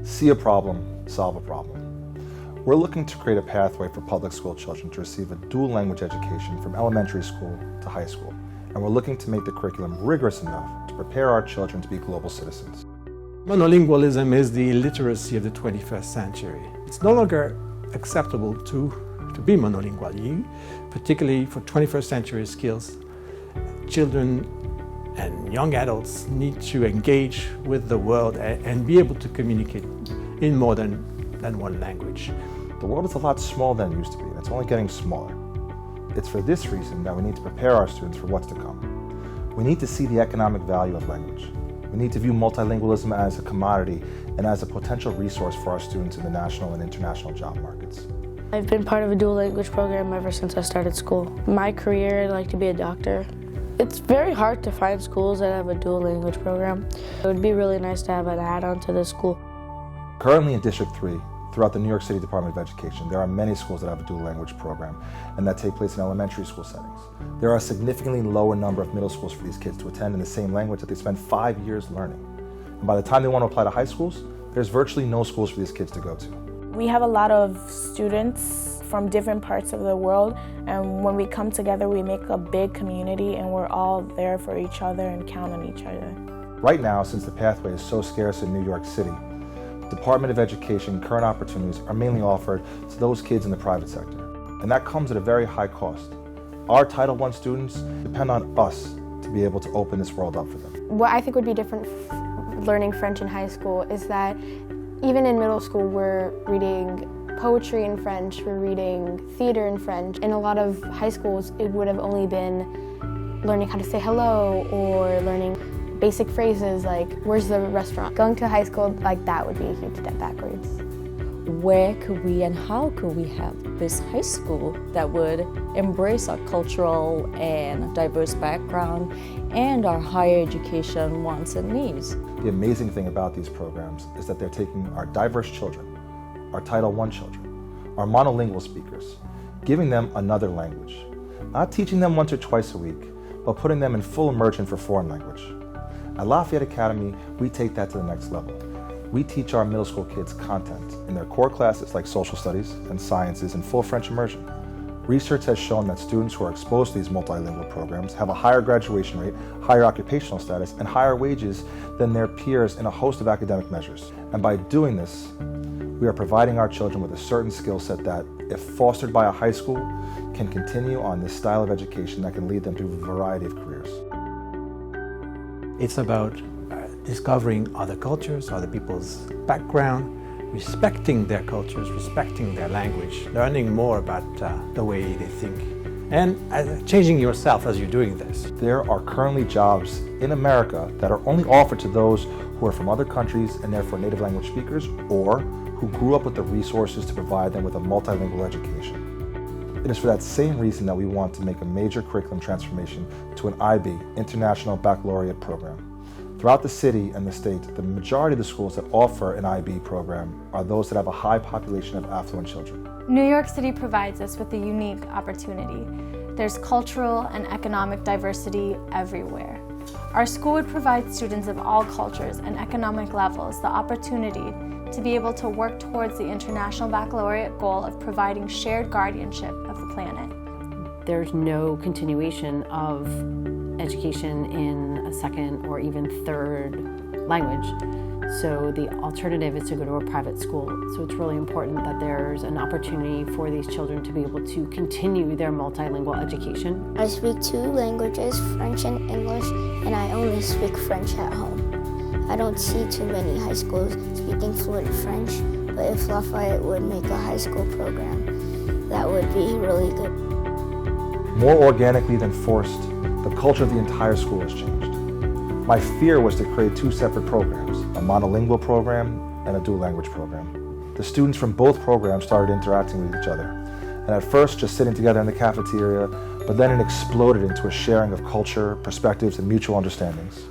See a problem, solve a problem. We're looking to create a pathway for public school children to receive a dual language education from elementary school to high school. And we're looking to make the curriculum rigorous enough to prepare our children to be global citizens. Monolingualism is the illiteracy of the 21st century. It's no longer acceptable to be monolingual, particularly for 21st century skills. Children and young adults need to engage with the world and be able to communicate in more than one language. The world is a lot smaller than it used to be, and it's only getting smaller. It's for this reason that we need to prepare our students for what's to come. We need to see the economic value of language. We need to view multilingualism as a commodity and as a potential resource for our students in the national and international job markets. I've been part of a dual language program ever since I started school. My career, I'd like to be a doctor. It's very hard to find schools that have a dual language program. It would be really nice to have an add-on to the school. Currently in District 3, throughout the New York City Department of Education, there are many schools that have a dual language program and that take place in elementary school settings. There are a significantly lower number of middle schools for these kids to attend in the same language that they spend 5 years learning. And by the time they want to apply to high schools, there's virtually no schools for these kids to go to. We have a lot of students from different parts of the world, and when we come together we make a big community and we're all there for each other and count on each other. Right now, since the pathway is so scarce in New York City, Department of Education current opportunities are mainly offered to those kids in the private sector, and that comes at a very high cost. Our Title I students depend on us to be able to open this world up for them. What I think would be different learning French in high school is that even in middle school we're reading poetry in French, we're reading theater in French. In a lot of high schools it would have only been learning how to say hello or learning basic phrases like, where's the restaurant? Going to high school like that would be a huge step backwards. Where could we and how could we have this high school that would embrace our cultural and diverse background and our higher education wants and needs? The amazing thing about these programs is that they're taking our diverse children, our Title I children, our monolingual speakers, giving them another language. Not teaching them once or twice a week, but putting them in full immersion for foreign language. At Lafayette Academy, we take that to the next level. We teach our middle school kids content in their core classes like social studies and sciences in full French immersion. Research has shown that students who are exposed to these multilingual programs have a higher graduation rate, higher occupational status, and higher wages than their peers in a host of academic measures. And by doing this, we are providing our children with a certain skill set that, if fostered by a high school, can continue on this style of education that can lead them to a variety of careers. It's about discovering other cultures, other people's background, respecting their cultures, respecting their language, learning more about the way they think, and changing yourself as you're doing this. There are currently jobs in America that are only offered to those who are from other countries and therefore native language speakers, or who grew up with the resources to provide them with a multilingual education. It is for that same reason that we want to make a major curriculum transformation to an IB, International Baccalaureate program. Throughout the city and the state, the majority of the schools that offer an IB program are those that have a high population of affluent children. New York City provides us with a unique opportunity. There's cultural and economic diversity everywhere. Our school would provide students of all cultures and economic levels the opportunity to be able to work towards the International Baccalaureate goal of providing shared guardianship of the planet. There's no continuation of education in a second or even third language. So the alternative is to go to a private school. So it's really important that there's an opportunity for these children to be able to continue their multilingual education. I speak 2 languages, French and English, and I only speak French at home. I don't see too many high schools speaking fluent French, but if Lafayette would make a high school program, that would be really good. More organically than forced, the culture of the entire school has changed. My fear was to create 2 separate programs, a monolingual program and a dual language program. The students from both programs started interacting with each other, and at first just sitting together in the cafeteria, but then it exploded into a sharing of culture, perspectives, and mutual understandings.